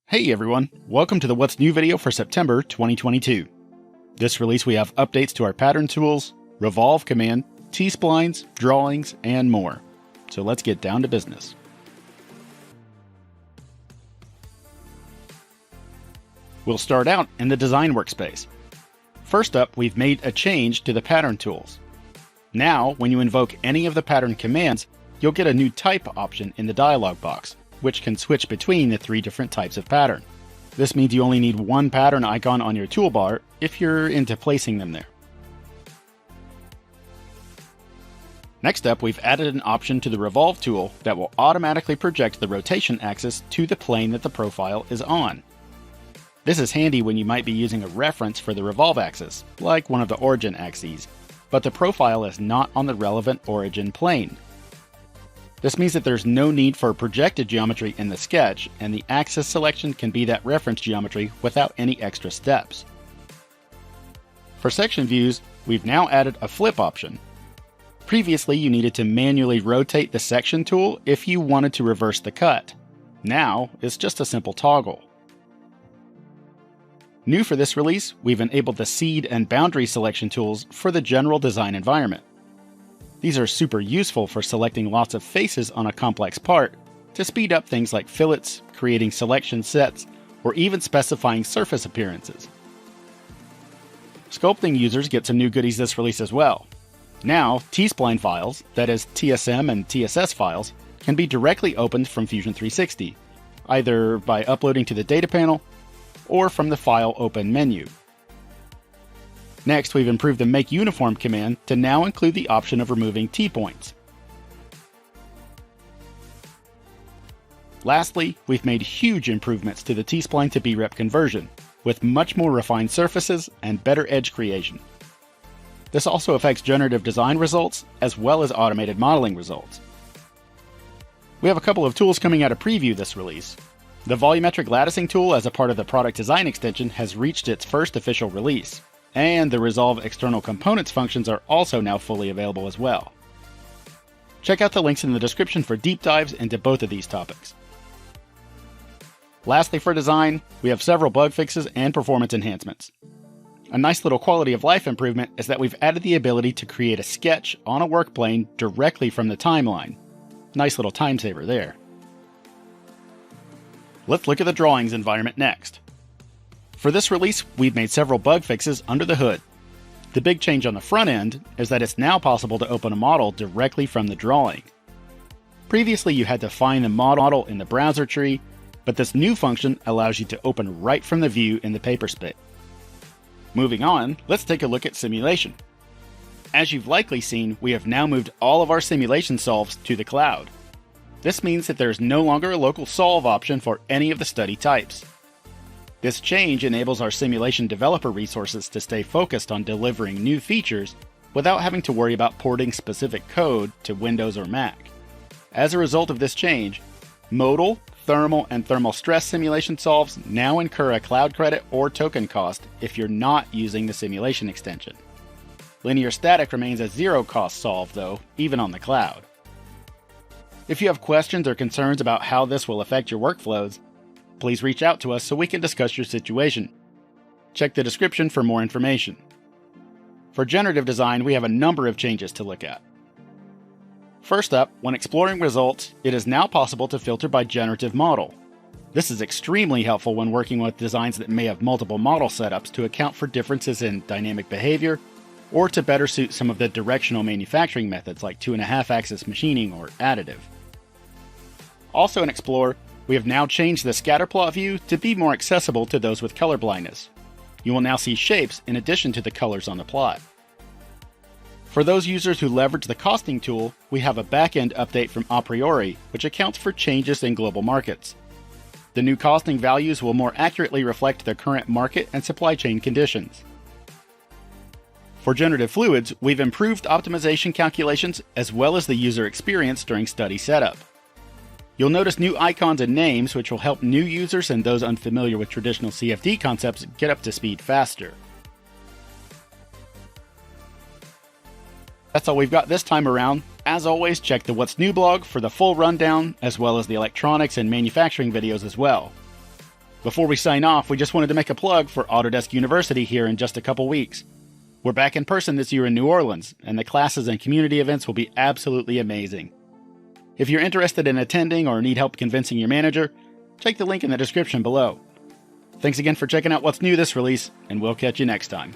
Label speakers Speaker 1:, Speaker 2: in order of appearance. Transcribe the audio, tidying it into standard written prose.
Speaker 1: Hey everyone, welcome to the What's New video for September 2022. This release we have updates to our pattern tools, revolve command, T-Splines, drawings, and more. So let's get down to business. We'll start out in the design workspace. First up, we've made a change to the pattern tools. Now, when you invoke any of the pattern commands, you'll get a new type option in the dialog box, which can switch between the three different types of pattern. This means you only need one pattern icon on your toolbar if you're into placing them there. Next up, we've added an option to the revolve tool that will automatically project the rotation axis to the plane that the profile is on. This is handy when you might be using a reference for the revolve axis, like one of the origin axes, but the profile is not on the relevant origin plane. This means that there's no need for projected geometry in the sketch, and the axis selection can be that reference geometry without any extra steps. For section views, we've now added a flip option. Previously, you needed to manually rotate the section tool if you wanted to reverse the cut. Now, it's just a simple toggle. New for this release, we've enabled the seed and boundary selection tools for the general design environment. These are super useful for selecting lots of faces on a complex part to speed up things like fillets, creating selection sets, or even specifying surface appearances. Sculpting users get some new goodies this release as well. Now, T-Spline files, that is TSM and TSS files, can be directly opened from Fusion 360, either by uploading to the data panel or from the File Open menu. Next, we've improved the Make Uniform command to now include the option of removing T-points. Lastly, we've made huge improvements to the T-Spline to B-Rep conversion, with much more refined surfaces and better edge creation. This also affects generative design results as well as automated modeling results. We have a couple of tools coming out of preview this release. The volumetric latticing tool as a part of the product design extension has reached its first official release, and the resolve external components functions are also now fully available as well. Check out the links in the description for deep dives into both of these topics. Lastly, for design, we have several bug fixes and performance enhancements. A nice little quality of life improvement is that we've added the ability to create a sketch on a work plane directly from the timeline. Nice little time saver there. Let's look at the drawings environment next. For this release, we've made several bug fixes under the hood. The big change on the front end is that it's now possible to open a model directly from the drawing. Previously, you had to find the model in the browser tree, but this new function allows you to open right from the view in the paper space. Moving on, let's take a look at simulation. As you've likely seen, we have now moved all of our simulation solves to the cloud. This means that there is no longer a local solve option for any of the study types. This change enables our simulation developer resources to stay focused on delivering new features without having to worry about porting specific code to Windows or Mac. As a result of this change, modal, thermal, and thermal stress simulation solves now incur a cloud credit or token cost if you're not using the simulation extension. Linear static remains a zero cost solve though, even on the cloud. If you have questions or concerns about how this will affect your workflows, please reach out to us so we can discuss your situation. Check the description for more information. For generative design, we have a number of changes to look at. First up, when exploring results, it is now possible to filter by generative model. This is extremely helpful when working with designs that may have multiple model setups to account for differences in dynamic behavior, or to better suit some of the directional manufacturing methods like 2.5-axis machining or additive. Also in Explore, we have now changed the scatterplot view to be more accessible to those with color blindness. You will now see shapes in addition to the colors on the plot. For those users who leverage the costing tool, we have a back-end update from a priori, which accounts for changes in global markets. The new costing values will more accurately reflect the current market and supply chain conditions. For generative fluids, we've improved optimization calculations as well as the user experience during study setup. You'll notice new icons and names, which will help new users and those unfamiliar with traditional CFD concepts get up to speed faster. That's all we've got this time around. As always, check the What's New blog for the full rundown, as well as the electronics and manufacturing videos as well. Before we sign off, we just wanted to make a plug for Autodesk University here in just a couple weeks. We're back in person this year in New Orleans, and the classes and community events will be absolutely amazing. If you're interested in attending or need help convincing your manager, check the link in the description below. Thanks again for checking out what's new this release, and we'll catch you next time.